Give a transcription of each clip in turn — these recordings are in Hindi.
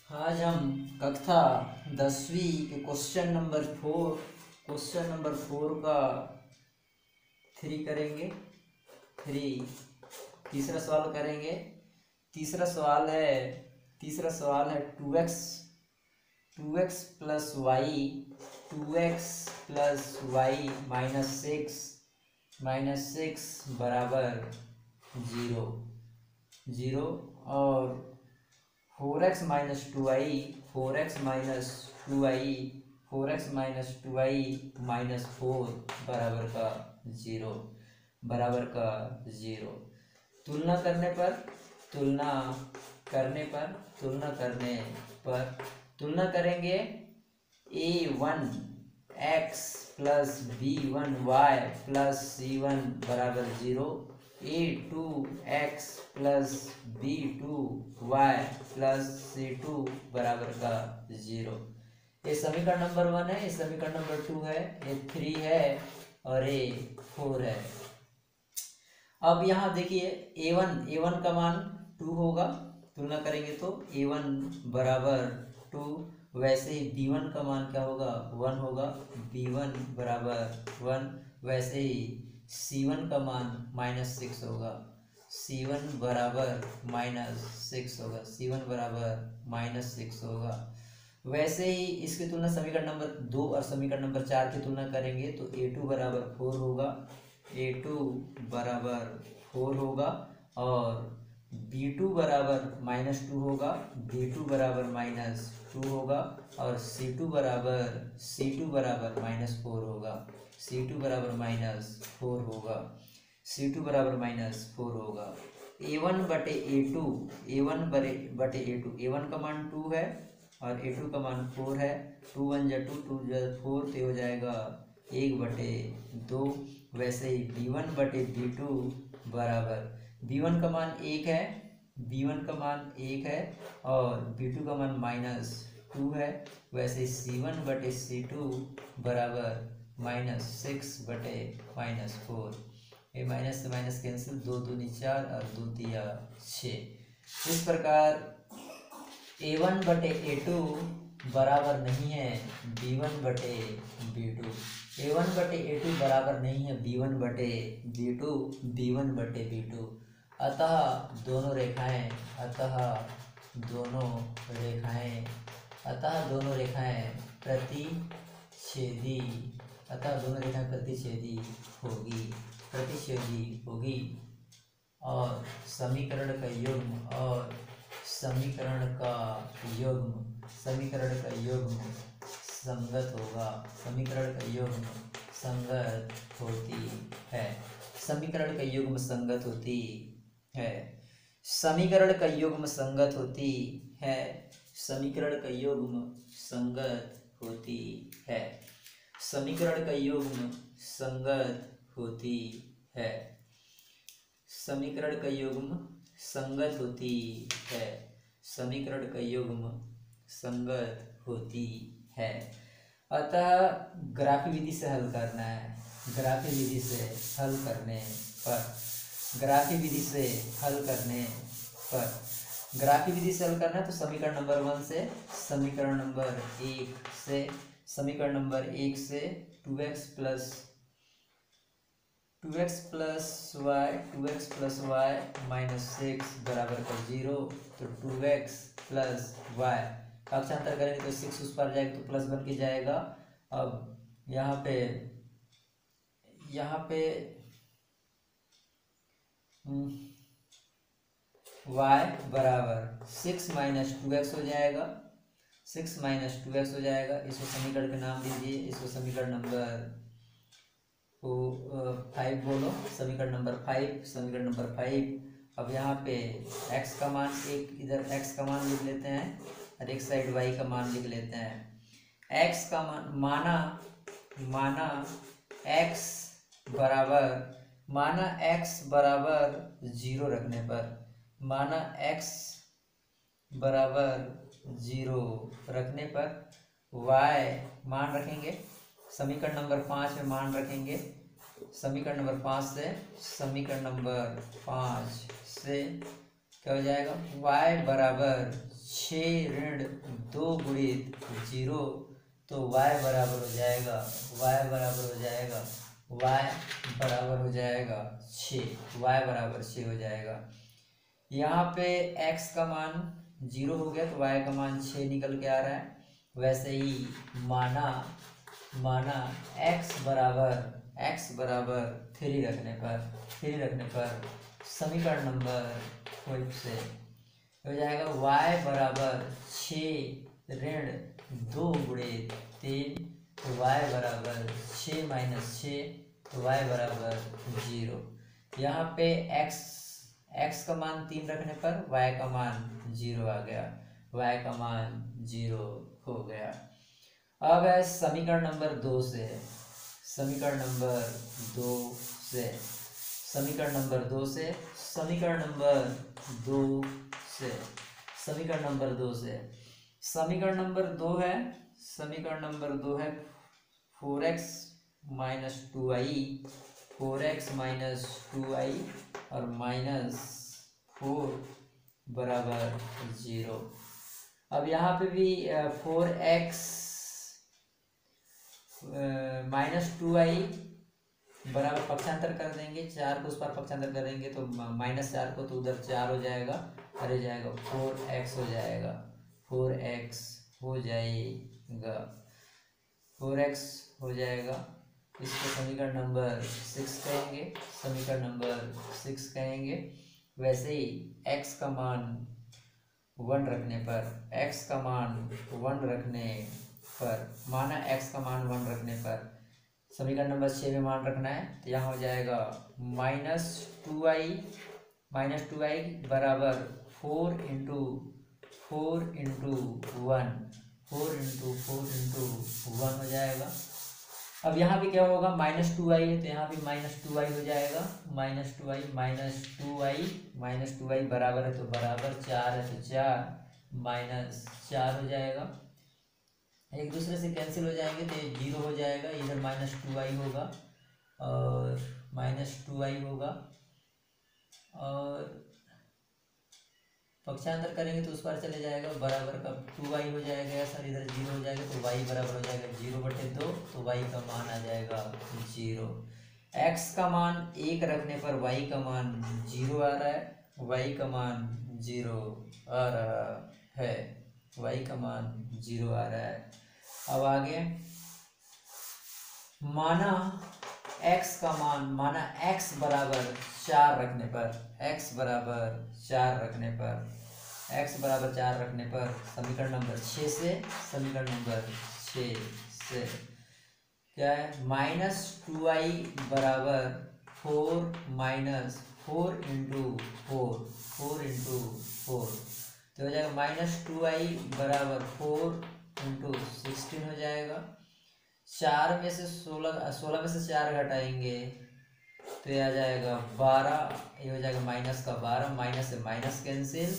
आज हम कक्षा 10वीं के क्वेश्चन नंबर 4 का 3 करेंगे। तीसरा सवाल करेंगे। तीसरा सवाल है 2x plus y minus six बराबर जीरो और 4x माइनस टू आई माइनस 4 बराबर का जीरो। तुलना करने पर तुलना करेंगे a1 x plus b1 y plus c1 बराबर zero, a2 x plus b2 y plus c2 बराबर का जीरो। ये समीकरण नंबर 1 है, ये समीकरण नंबर 2 है, ये 3 है और ये 4 है। अब यहाँ देखिए a1 का मान 2 होगा, तुलना करेंगे तो a1 बराबर 2। वैसे ही b1 का मान क्या होगा, 1 होगा, b1 बराबर 1। वैसे ही c1 का मान -6 होगा, c1 बराबर -6 होगा। वैसे ही इसकी तुलना समीकरण नंबर 2 और समीकरण नंबर 4 की तुलना करेंगे तो a2 बराबर 4 होगा, a2 बराबर 4 होगा और b2 बराबर -2 होगा, b2 बराबर -2 होगा और c2 बराबर -4 होगा, c2 बराबर -4 होगा। a1 बटे a1 का मान 2 है और a2 का मान 4 है। 2 1 जा 2, 2 जा 4, तो हो जाएगा 1/2। वैसे ही b1 बटे b2 बराबर, b1 का मान 1 है और b2 का मान -2 है। वैसे ही c1 बटे c2 बराबर -6/-4। ये माइनस से माइनस कैंसिल, 2 दूनी 4 और 2 तिया 6। इस प्रकार a1 बटे a2 बराबर नहीं है b1 बटे b2, a1 बटे a2 बराबर नहीं है b1 बटे b2। अतः दोनों रेखाएं प्रतिच्छेदी होगी और समीकरण का युग्म संगत होगा। समीकरण का युग्म संगत होती है। समीकरण का युग्म संगत होती है। समीकरण का युग्म संगत होती है। समीकरण का युग्म संगत होती है। समीकरण का युग्म संगत होती है। समीकरण का युग्म संगत होती है। समीकरण का युग्म संगत होती है। अतः ग्राफी विधि से हल करना है। ग्राफी विधि से हल करने पर तो समीकरण नंबर 1 से समीकरण नंबर 1 से 2x प्लस वाई माइनस 6 बराबर का 0। तो 2x प्लस वाई अक्षांतर करेंगे तो 6 उस पर जाएगा तो प्लस बन के जाएगा। अब यहाँ पे y बराबर 6 माइनस 2x हो जाएगा। इसको समीकरण का नाम दीजिए। इसको समीकरण नंबर 5 बोलो। समीकरण नंबर 5। अब यहाँ पे x का मान इधर x का मान लिख लेते हैं और एक साइड y का मान लिख लेते हैं। x का मान माना x बराबर 0 रखने पर, y मान रखेंगे। समीकरण नंबर 5 में मान रखेंगे। समीकरण नंबर 5 से क्या हो जाएगा, y बराबर 6 ऋण 2 गुणित 0, तो y बराबर हो जाएगा, y बराबर हो जाएगा, y बराबर हो जाएगा 6, y बराबर 6 हो जाएगा। यहाँ पे x का मान 0 हो गया तो y का मान 6 निकल के आ रहा है। वैसे ही माना x बराबर 3 रखने पर समीकरण नंबर 5 से हो जाएगा y बराबर 6 ऋण 2 गुणित 3, तो y बराबर 6 माइनस 6, तो y बराबर 0। यहाँ पे x का मान 3 रखने पर y का मान 0 आ गया, y का मान 0 हो गया। अब है समीकरण नंबर 2 से, समीकरण नंबर 2 से समीकरण नंबर 2 से समीकरण नंबर 2 है 4x माइनस 2i और माइनस 4 बराबर 0। अब यहाँ पे भी 4x माइनस 2i बराबर पक्षांतर कर देंगे, 4 को उस पर पक्षांतर करेंगे तो माइनस 4 को तो उधर 4 हो जाएगा, अरे जाएगा 4x हो जाएगा, 4x हो जाएगा, 4x हो जाएगा। इसको समीकरण नंबर 6 कहेंगे। वैसे ही x का मान 1 रखने पर समीकरण नंबर 6 में मान रखना है, तो यहाँ हो जाएगा माइनस टू आई बराबर 4 इंटू 1 हो जाएगा। अब यहाँ भी क्या होगा, माइनस 2i है तो यहाँ भी माइनस 2i हो जाएगा, माइनस टू आई बराबर है तो बराबर 4 है तो 4 माइनस 4 हो जाएगा, एक दूसरे से कैंसिल हो जाएंगे तो ये 0 हो जाएगा, इधर माइनस 2i होगा और माइनस 2i होगा और पक्षांतर करेंगे तो उस पर चले जाएगा, बराबर का 2i हो जाएगा सर, इधर 0 हो जाएगा तो y बराबर हो जाएगा 0/2, तो y का मान आ जाएगा 0। x का मान 1 रखने पर y का मान 0 आ रहा है, y का मान 0 आ रहा है, y का मान 0 आ रहा है। अब आगे माना x बराबर 4 रखने पर समीकरण नंबर 6 से क्या है, माइनस 2i बराबर 4 इंटू 4 तो हो जाएगा माइनस 2i बराबर 4 इंटू 16 हो जाएगा। 4 में से 16 में से 4 घटाएंगे तो ये आ जाएगा 12, ये हो जाएगा माइनस का 12, माइनस से माइनस कैंसिल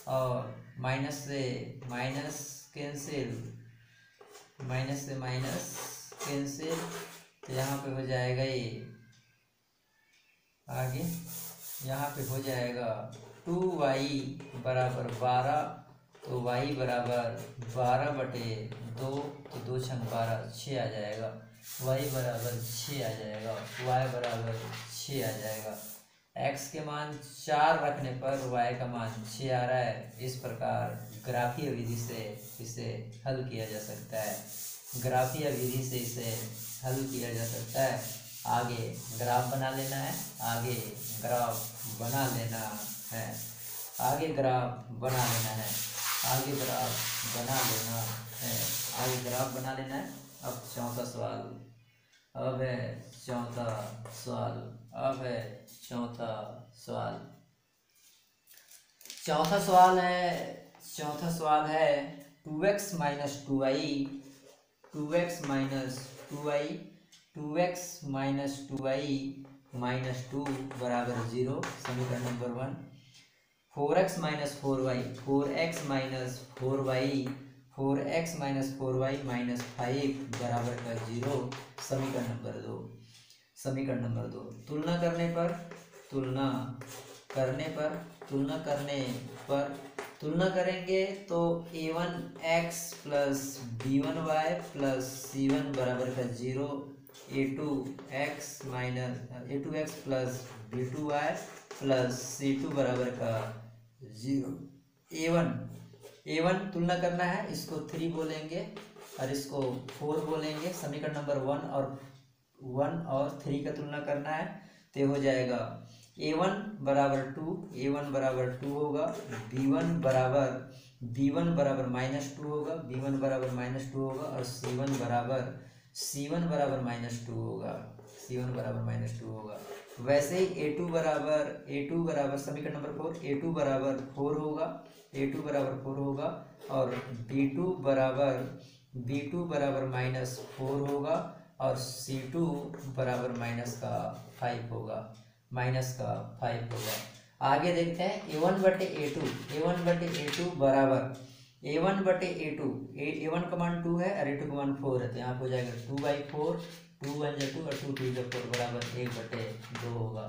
और माइनस से माइनस कैंसिल, तो यहाँ पे हो जाएगा ये आगे, यहाँ पे हो जाएगा 2y बराबर 12, तो y बराबर 12/2, तो 2 छंग 12 6 आ जाएगा, y बराबर 6 आ जाएगा। x के मान 4 रखने पर y का मान 6 आ रहा है। इस प्रकार ग्राफीय विधि से इसे हल किया जा सकता है। आगे ग्राफ बना लेना है, आगे ग्राफ बना लेना है। अब चौथा सवाल है 2x माइनस 2i माइनस 2 बराबर 0, समीकरण number 1। 4x minus 4y minus 5 बराबर का 0, समीकरण नंबर 2। तुलना करने पर तुलना करेंगे तो a1 x plus b1 y plus c1 बराबर का 0, a2 x plus b2 y plus c2 बराबर का 0। a1 तुलना करना है, इसको 3 बोलेंगे और इसको 4 बोलेंगे। समीकरण नंबर 1 और 3 का तुलना करना है तो हो जाएगा a1 बराबर 2 होगा, b1 बराबर -2 होगा, b1 बराबर -2 होगा और c1 बराबर -2 होगा। वैसे ही a2 बराबर समीकरण नंबर 4, a2 बराबर 4 होगा और b2 बराबर -4 होगा और c2 बराबर -5 होगा। आगे देखते हैं a1 बटे a2 बराबर a1 का मान 2 है और a2 का मान 4 है, तो यहाँ हो जाएगा 2/4, 2 1 जा 2 और 2 2 जा 4 बराबर 1/2 होगा।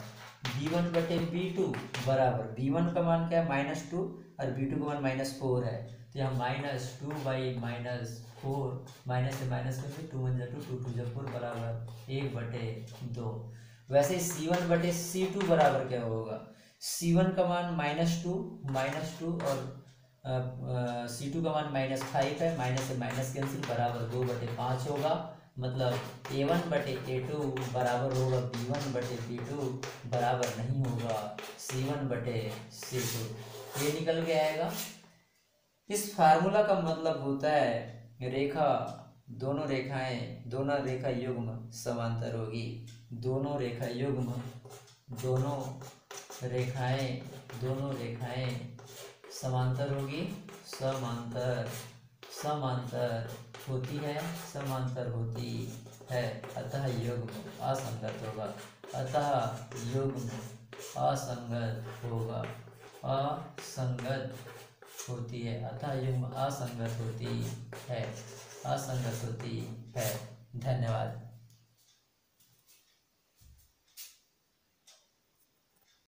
b1 बटे b2 बराबर b1 का मान क्या है -2 और b2 का मान -4 है, तो यहाँ -2/-4 माइनस से माइनस करके 2 1 जा 2 2 2 जा 4 बराबर 1/2। वैसे c1 बटे c2 बराबर क्या होगा, c1 का मान -2 और c2 का मान -5 है, माइनस से माइनस कैंसिल बराबर 2/5 होगा। मतलब a1 बटे a2 बराबर होगा b1 बटे b2 बराबर नहीं होगा c1 बटे c2, ये निकल के आएगा। इस फार्मूला का मतलब होता है दोनों रेखा युग्म समांतर होगी, दोनों रेखाएं समांतर होगी, समांतर होती है, अतः युग्म असंगत होगा, असंगत होती है, अतः युग्म असंगत होती है। धन्यवाद।